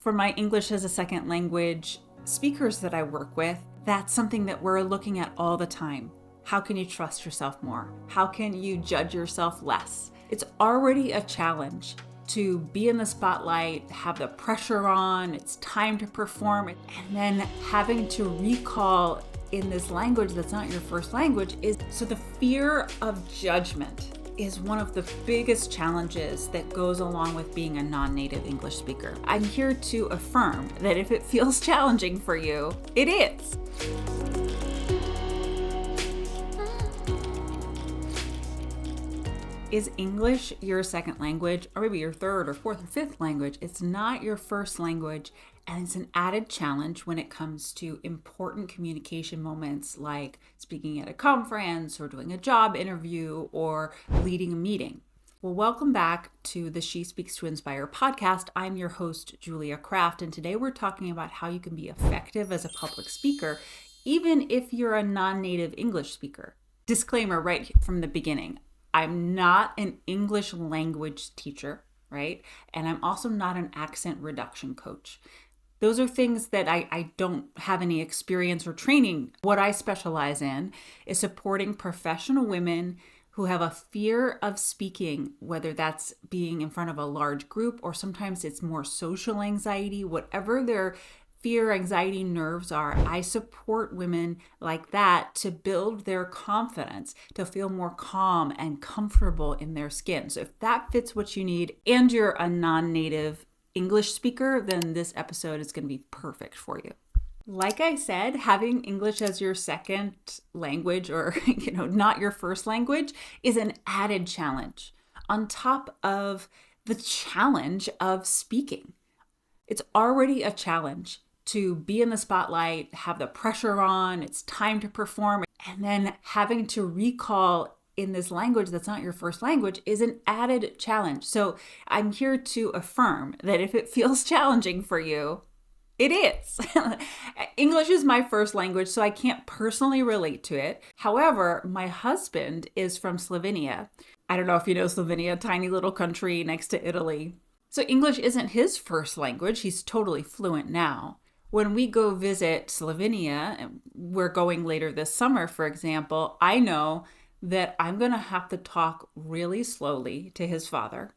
For my English as a second language speakers that I work with, that's something that we're looking at all the time. How can you trust yourself more? How can you judge yourself less? It's already a challenge to be in the spotlight, have the pressure on, it's time to perform, and then having to recall in this language that's not your first language so the fear of judgment is one of the biggest challenges that goes along with being a non-native English speaker. I'm here to affirm that if it feels challenging for you, it is. Is English your second language, or maybe your third or fourth or fifth language? It's not your first language, and it's an added challenge when it comes to important communication moments like speaking at a conference or doing a job interview or leading a meeting. Well, welcome back to the She Speaks to Inspire podcast. I'm your host, Julia Kraft, and today we're talking about how you can be effective as a public speaker, even if you're a non-native English speaker. Disclaimer right from the beginning. I'm not an English language teacher, right? And I'm also not an accent reduction coach. Those are things that I don't have any experience or training. What I specialize in is supporting professional women who have a fear of speaking, whether that's being in front of a large group or sometimes it's more social anxiety, whatever their fear, anxiety, nerves are. I support women like that to build their confidence, to feel more calm and comfortable in their skin. So if that fits what you need and you're a non-native English speaker, then this episode is going to be perfect for you. Like I said, having English as your second language or, not your first language is an added challenge on top of the challenge of speaking. It's already a challenge to be in the spotlight, have the pressure on, it's time to perform, and then having to recall in this language that's not your first language is an added challenge. So I'm here to affirm that if it feels challenging for you, it is. English is my first language, so I can't personally relate to it. However, my husband is from Slovenia. I don't know if you know Slovenia, a tiny little country next to Italy. So English isn't his first language. He's totally fluent now. When we go visit Slovenia, and we're going later this summer, for example, I know that I'm going to have to talk really slowly to his father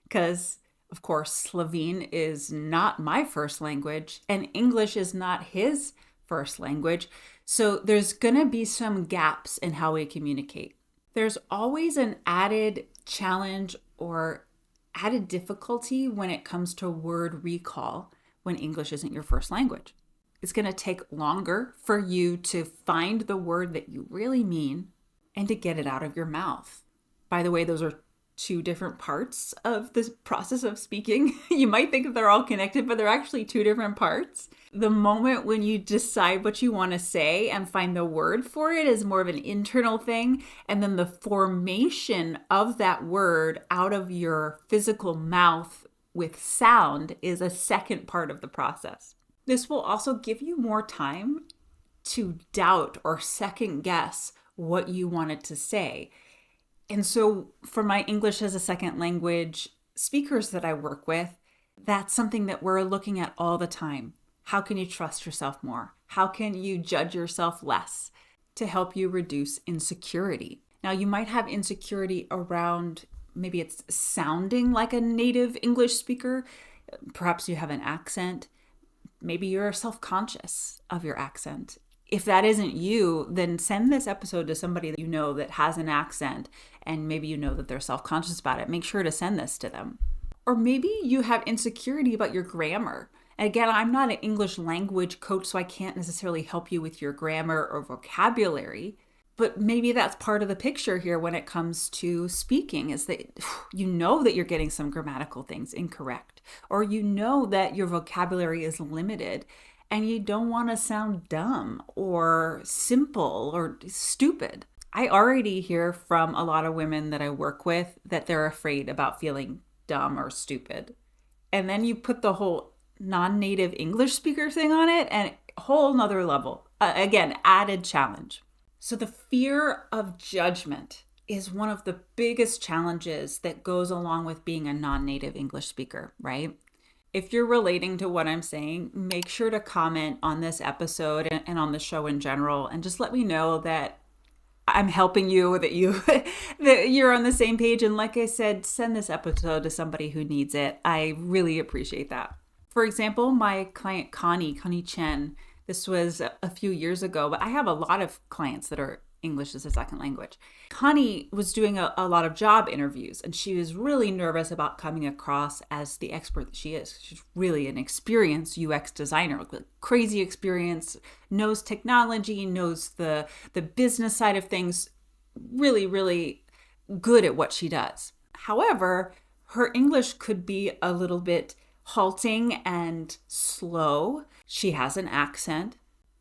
because, of course, Slovene is not my first language and English is not his first language. So there's going to be some gaps in how we communicate. There's always an added challenge or added difficulty when it comes to word recall when English isn't your first language. It's going to take longer for you to find the word that you really mean and to get it out of your mouth. By the way, those are two different parts of this process of speaking. You might think that they're all connected, but they're actually two different parts. The moment when you decide what you want to say and find the word for it is more of an internal thing. And then the formation of that word out of your physical mouth with sound is a second part of the process. This will also give you more time to doubt or second guess what you wanted to say. And so for my English as a second language speakers that I work with, that's something that we're looking at all the time. How can you trust yourself more? How can you judge yourself less to help you reduce insecurity? Now, you might have insecurity around maybe it's sounding like a native English speaker. Perhaps you have an accent. Maybe you're self-conscious of your accent. If that isn't you, then send this episode to somebody that you know that has an accent and maybe you know that they're self-conscious about it. Make sure to send this to them. Or maybe you have insecurity about your grammar. And again, I'm not an English language coach, so I can't necessarily help you with your grammar or vocabulary. But maybe that's part of the picture here when it comes to speaking is that you know that you're getting some grammatical things incorrect, or you know that your vocabulary is limited and you don't want to sound dumb or simple or stupid. I already hear from a lot of women that I work with that they're afraid about feeling dumb or stupid. And then you put the whole non-native English speaker thing on it and a whole nother level. Again, added challenge. So the fear of judgment is one of the biggest challenges that goes along with being a non-native English speaker, right? If you're relating to what I'm saying, make sure to comment on this episode and on the show in general, and just let me know that I'm helping you, that that you're on the same page. And like I said, send this episode to somebody who needs it. I really appreciate that. For example, my client Connie Chen, this was a few years ago, but I have a lot of clients that are English as a second language. Connie was doing a lot of job interviews, and she was really nervous about coming across as the expert that she is. She's really an experienced UX designer, with crazy experience, knows technology, knows the business side of things, really, really good at what she does. However, her English could be a little bit halting and slow. She has an accent.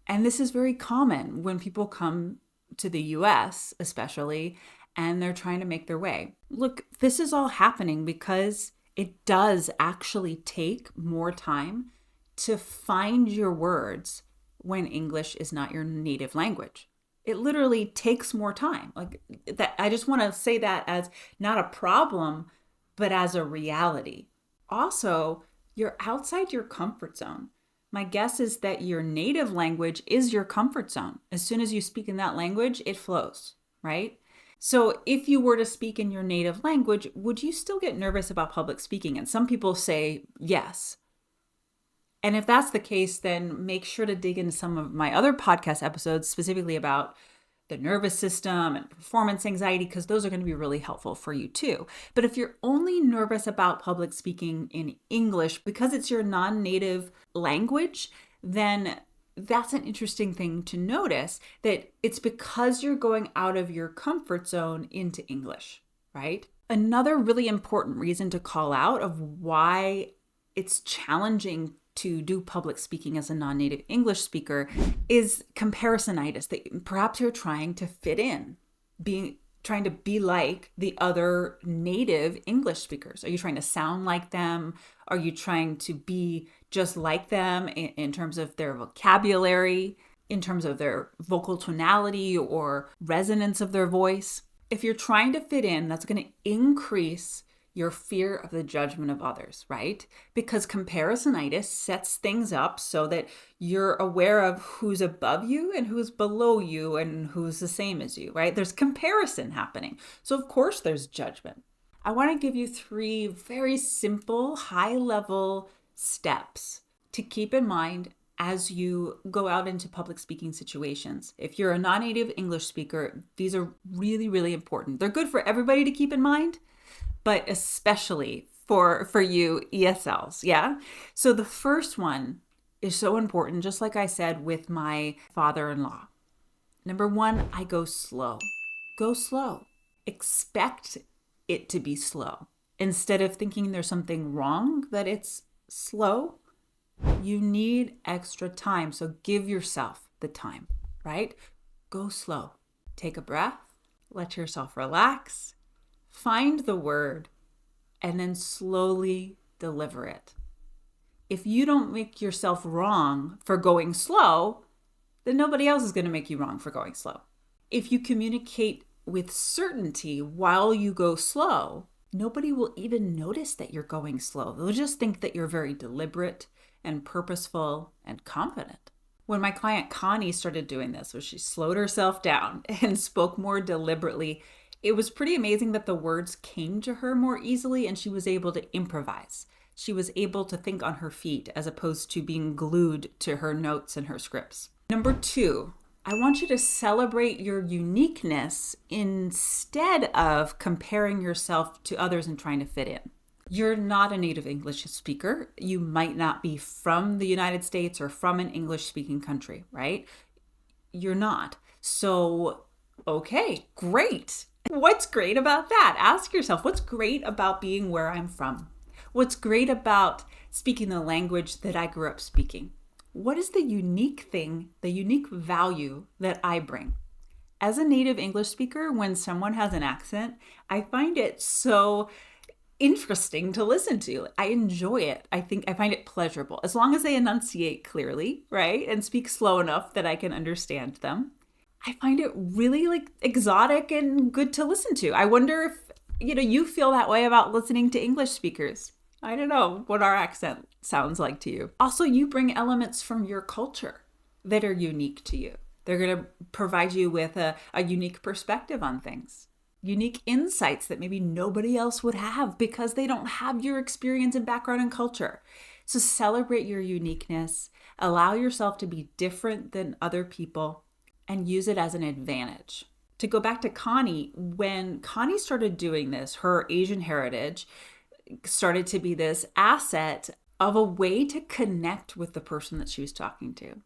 And this is very common when people come to the US, especially, and they're trying to make their way. Look, this is all happening because it does actually take more time to find your words when English is not your native language. It literally takes more time. Like that, I just want to say that as not a problem, but as a reality. Also, you're outside your comfort zone. My guess is that your native language is your comfort zone. As soon as you speak in that language, it flows, right? So if you were to speak in your native language, would you still get nervous about public speaking? And some people say yes. And if that's the case, then make sure to dig into some of my other podcast episodes, specifically about the nervous system and performance anxiety, because those are going to be really helpful for you too. But if you're only nervous about public speaking in English because it's your non-native language, then that's an interesting thing to notice, that it's because you're going out of your comfort zone into English, right? Another really important reason to call out of why it's challenging to do public speaking as a non-native English speaker is comparisonitis, that perhaps you're trying to fit in, trying to be like the other native English speakers. Are you trying to sound like them? Are you trying to be just like them in terms of their vocabulary, in terms of their vocal tonality or resonance of their voice? If you're trying to fit in, that's going to increase your fear of the judgment of others, right? Because comparisonitis sets things up so that you're aware of who's above you and who's below you and who's the same as you, right? There's comparison happening. So of course there's judgment. I want to give you 3 very simple, high-level steps to keep in mind as you go out into public speaking situations. If you're a non-native English speaker, these are really, really important. They're good for everybody to keep in mind, but especially for you ESLs, yeah? So the first one is so important, just like I said with my father-in-law. Number 1, I go slow. Go slow. Expect it to be slow. Instead of thinking there's something wrong that it's slow, you need extra time. So give yourself the time, right? Go slow. Take a breath. Let yourself relax. Find the word and then slowly deliver it. If you don't make yourself wrong for going slow, then nobody else is going to make you wrong for going slow. If you communicate with certainty while you go slow, nobody will even notice that you're going slow. They'll just think that you're very deliberate and purposeful and confident. When my client Connie started doing this, where she slowed herself down and spoke more deliberately, it was pretty amazing that the words came to her more easily and she was able to improvise. She was able to think on her feet as opposed to being glued to her notes and her scripts. Number 2, I want you to celebrate your uniqueness instead of comparing yourself to others and trying to fit in. You're not a native English speaker. You might not be from the United States or from an English-speaking country, right? You're not. So, okay, great. What's great about that? Ask yourself, what's great about being where I'm from? What's great about speaking the language that I grew up speaking? What is the unique thing, the unique value that I bring? As a native English speaker, when someone has an accent, I find it so interesting to listen to. I enjoy it. I find it pleasurable, as long as they enunciate clearly, right? And speak slow enough that I can understand them. I find it really exotic and good to listen to. I wonder if, you feel that way about listening to English speakers. I don't know what our accent sounds like to you. Also, you bring elements from your culture that are unique to you. They're going to provide you with a unique perspective on things, unique insights that maybe nobody else would have because they don't have your experience and background and culture. So celebrate your uniqueness, allow yourself to be different than other people, and use it as an advantage. To go back to Connie, when Connie started doing this, her Asian heritage started to be this asset of a way to connect with the person that she was talking to.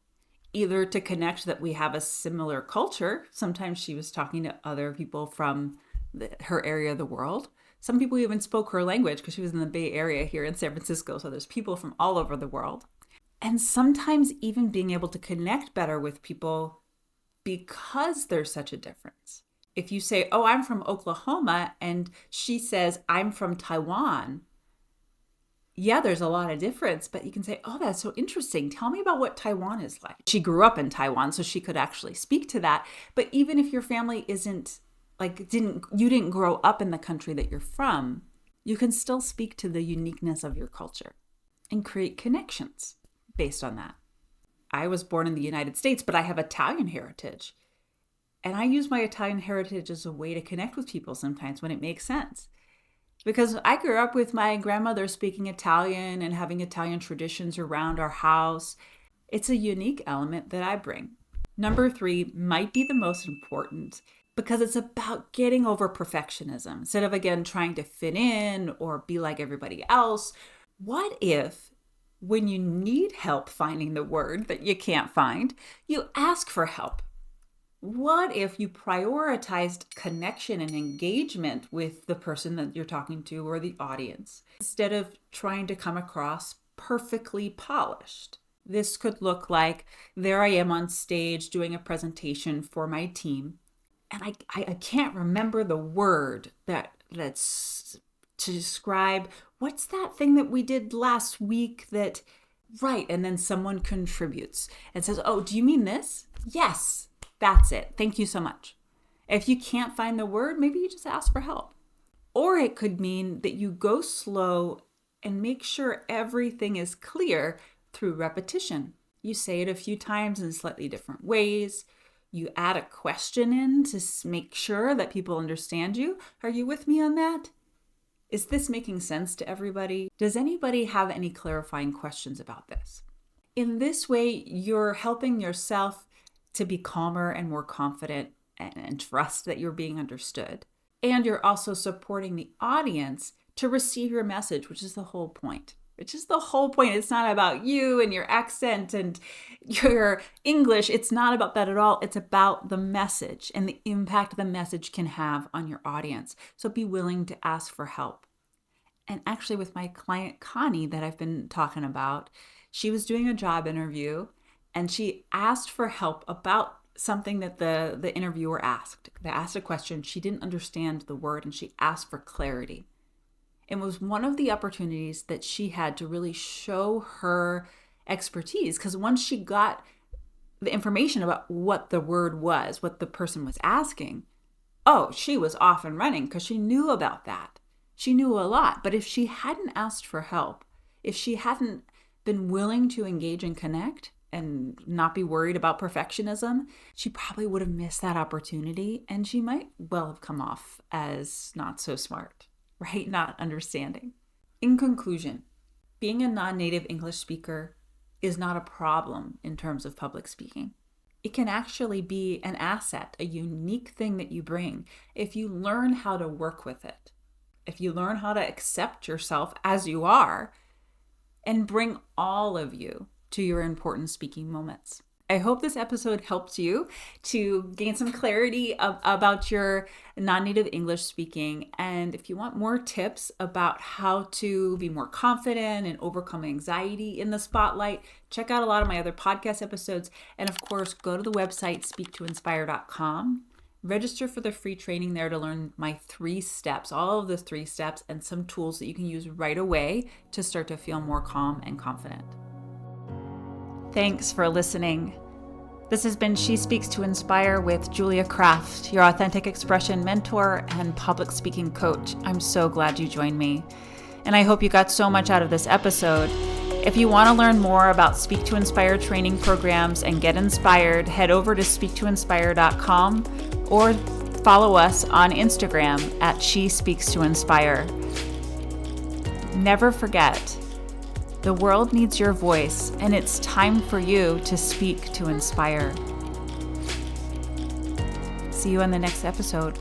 Either to connect that we have a similar culture. Sometimes she was talking to other people from her area of the world. Some people even spoke her language because she was in the Bay Area here in San Francisco. So there's people from all over the world. And sometimes even being able to connect better with people because there's such a difference. If you say, oh, I'm from Oklahoma, and she says, I'm from Taiwan, yeah, there's a lot of difference, but you can say, oh, that's so interesting. Tell me about what Taiwan is like. She grew up in Taiwan, so she could actually speak to that. But even if your family you didn't grow up in the country that you're from, you can still speak to the uniqueness of your culture and create connections based on that. I was born in the United States, but I have Italian heritage. And I use my Italian heritage as a way to connect with people sometimes when it makes sense. Because I grew up with my grandmother speaking Italian and having Italian traditions around our house. It's a unique element that I bring. Number 3 might be the most important because it's about getting over perfectionism. Instead of, again, trying to fit in or be like everybody else, what if when you need help finding the word that you can't find, you ask for help? What if you prioritized connection and engagement with the person that you're talking to or the audience instead of trying to come across perfectly polished? This could look like there I am on stage doing a presentation for my team, and I can't remember the word that's to describe what's that thing that we did last week that, right, and then someone contributes and says, oh, do you mean this? Yes. That's it. Thank you so much. If you can't find the word, maybe you just ask for help. Or it could mean that you go slow and make sure everything is clear through repetition. You say it a few times in slightly different ways. You add a question in to make sure that people understand you. Are you with me on that? Is this making sense to everybody? Does anybody have any clarifying questions about this? In this way, you're helping yourself to be calmer and more confident and trust that you're being understood. And you're also supporting the audience to receive your message, which is the whole point. It's not about you and your accent and your English. It's not about that at all. It's about the message and the impact the message can have on your audience. So be willing to ask for help. And actually with my client, Connie, that I've been talking about, she was doing a job interview and she asked for help about something that the interviewer asked. They asked a question. She didn't understand the word and she asked for clarity. It was one of the opportunities that she had to really show her expertise, because once she got the information about what the word was, what the person was asking, she was off and running because she knew about that. She knew a lot. But if she hadn't asked for help, if she hadn't been willing to engage and connect and not be worried about perfectionism, she probably would have missed that opportunity and she might well have come off as not so smart, right? Not understanding. In conclusion, being a non-native English speaker is not a problem in terms of public speaking. It can actually be an asset, a unique thing that you bring if you learn how to work with it, if you learn how to accept yourself as you are and bring all of you to your important speaking moments. I hope this episode helped you to gain some clarity about your non-native English speaking. And if you want more tips about how to be more confident and overcome anxiety in the spotlight, check out a lot of my other podcast episodes. And of course, go to the website, speaktoinspire.com. Register for the free training there to learn my 3 steps, all of the 3 steps, and some tools that you can use right away to start to feel more calm and confident. Thanks for listening. This has been She Speaks to Inspire with Julia Kraft, your authentic expression mentor and public speaking coach. I'm so glad you joined me. and I hope you got so much out of this episode. If you want to learn more about Speak to Inspire training programs and get inspired, head over to speaktoinspire.com or follow us on Instagram at She Speaks to Inspire. Never forget, the world needs your voice, and it's time for you to speak to inspire. See you in the next episode.